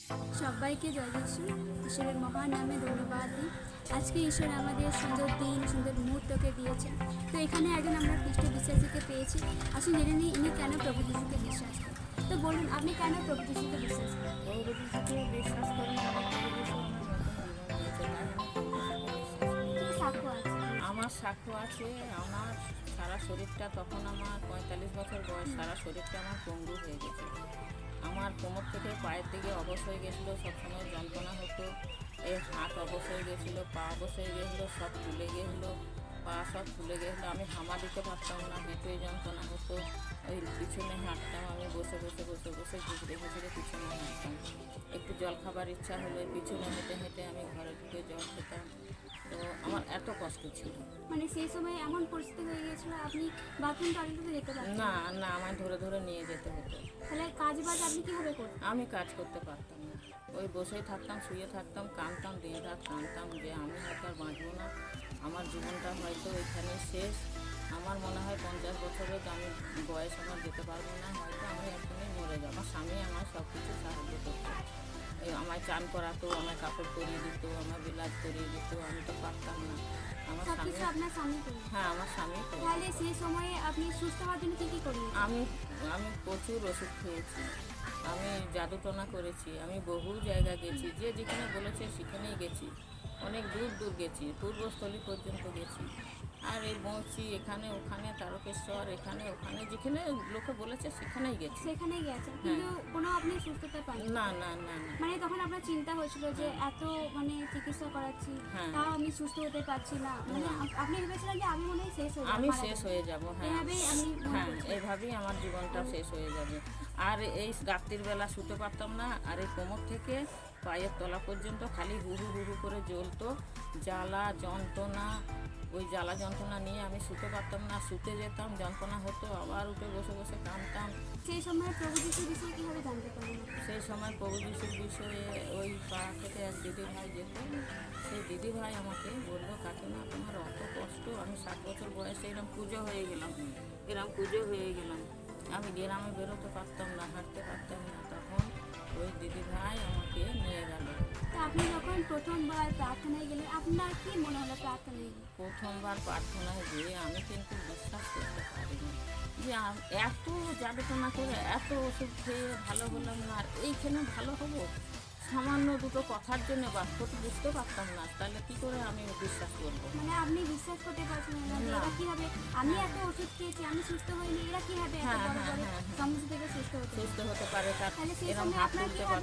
সবাইকে জয় যিশু। ঈশ্বরের মহান নামে ধন্যবাদ দিই। আজকে ঈশ্বর আমাদের সুন্দর দিন, সুন্দর মুহূর্তকে দিয়েছেন। তো এখানে একজন আমরা খ্রিস্ট বিশ্বাসীকে পেয়েছি। আসুন জেনে নিই ইনি কেন প্রভু যিশুকে বিশ্বাস করেন। তো বলুন, আপনি কেন প্রভু যিশুকে বিশ্বাস করেন? প্রভু যিশুকে বিশ্বাস করি মানে প্রভু যিশু আমার নতুন জীবন দিয়েছে, তাই আমি প্রভু যিশুকে বিশ্বাস করি। কি সাক্ষ্য আছে? আমার সাক্ষ্য আছে, আমার সারা শরীরটা, তখন আমার 45 বছর বয়স, সারা শরীরটা আমার পঙ্গু হয়ে গেছে। আমার কোমর থেকে পায়ের দিকে অবশ হয়ে গেছিলো, সবসময় যন্ত্রণা হতো। এই হাত অবশ হয়ে গেছিলো, পা অবশ হয়ে গেছিলো, সব ফুলে গেছিলো, পা সব ফুলে গেছিলো। আমি হামা দিতে পারতাম না, পেটে যন্ত্রণা হতো। ওই পিছনে হাঁটতাম, আমি বসে বসে বসে বসে ঘুষড়ে ঘুষড়ে পিছনে হাঁটতাম। একটু জল খাবার ইচ্ছা হলে পিছনে হেঁটে হেঁটে আমি ঘরে ঢুকে জল খেতাম। তো আমার এত কষ্ট ছিল। মানে সেই সময় এমন পরিস্থিতি হয়ে গিয়েছিল আপনি বাথরুম টয়লেটে যেতে পারতেন না না, আমায় ধরে ধরে নিয়ে যেতে হতো। তাহলে কাজ বাজ আপনি কীভাবে করতেন? আমি কাজ করতে পারতাম না, ওই বসেই থাকতাম, শুয়ে থাকতাম, কাঁদতাম, দিন রাত কাঁদতাম যে আমি হয়তো আর বাঁচবো না, আমার জীবনটা হয়তো এখানে শেষ। আমার মনে হয় 50 বছরের আমি বয়স আমার যেতে পারবো না, হয়তো আমি এখনই মরে যাবো। আমার স্বামী আমার সব কিছু সাহায্য করতো, এই আমায় চান করাতো, আমায় কাপড় পরিয়ে দিত, আমার বিলাজ করিয়ে দিত, আমি তো পারতাম না। আমার সব স্বামী, কিছু আপনার স্বামী করলেন? হ্যাঁ আমার স্বামী করে। তাহলে সেই সময়ে আপনি সুস্থ হওয়ার জন্য কী কী করলেন? আমি আমি প্রচুর ওষুধ খেয়েছি, আমি জাদুটনা করেছি, আমি বহু জায়গা গেছি, যে যেখানে বলেছে সেখানেই গেছি, অনেক দূর দূর গেছি, পূর্বস্থলী পর্যন্ত গেছি। আর এই বঁচি এখানে ওখানে, তারকেশ্বর এখানে ওখানে, যেখানে লোকে বলেছে সেখানেই গেছি। সেখানেই গেছেন, কিন্তু কোনো আপনি সুস্থতা পান? না না না না। মানে তখন আপনার চিন্তা হয়েছিল যে এত মানে চিকিৎসা করাচ্ছি, হ্যাঁ। তাও আমি সুস্থ হতে পারছি না, মানে আপনি ভেবেছিলেন যে আমি মনে হয় শেষ হয়ে যাবো, আমি মারা শেষ যাবো। হয়ে যাব, হ্যাঁ এভাবেই আমি মনে হ্যাঁ, করছি। এইভাবেই আমার জীবনটা শেষ হয়ে যাবে। আর এই রাত্রির বেলা শুতে পারতাম না, আর এই কোমর থেকে পায়ের তলা পর্যন্ত খালি হুহু হুহু করে জ্বলতো, জ্বালা যন্ত্রণা। ওই জ্বালা যন্ত্রণা নিয়ে আমি শুতে পারতাম না, শুতে যেতাম, যন্ত্রণা হতো, আবার উঠে বসে বসে কাঁদতাম। সেই সময় প্রভু যিশুর বিষয়ে কীভাবে জানতে পারলেন? সেই সময় প্রভু যিশুর বিষয়ে ওই পাড়া থেকে এক দিদিভাই যেত, সেই দিদিভাই আমাকে বললো, কাকিমা তোমার অত কষ্ট। আমি 7 বছর বয়সে এরম পুজো হয়ে গেলাম, এরম পুজো হয়ে গেলাম, আমি গ্রামে বেরোতে পারতাম না, হাঁটতে পারতাম না। তখন ওই দিদিভাই আমাকে নিয়ে গেল। তা আপনি যখন প্রথমবার প্রার্থনায় গেলেন, আপনার কি মনে হলো প্রার্থনায় গিয়ে? প্রথমবার প্রার্থনায় গিয়ে আমি কিন্তু বিশ্বাস করতে পারিনি যে এত জাদুটনা করে, এত ওষুধ খেয়ে ভালো হলাম না, আর এইখানে ভালো হবো। সামান্য দুটো কথার জন্য বাক্য তো বুঝতে পারতাম না, তাহলে কি করে আমি বিশ্বাস করবো? মানে আপনি বিশ্বাস করতে পারছেন না যে না। এরা কীভাবে, আমি এত ওষুধ খেয়েছি, আমি সুস্থ হইনি, এরা কীভাবে এত হ্যাঁ বড় হ্যাঁ বড় হ্যাঁ হ্যাঁ, সমস্যা থেকে সুস্থ হতে পারে? সুস্থ হতে পারে, তার তাহলে সেই এরম সময় হাত আপনার তুলতে কীভাবে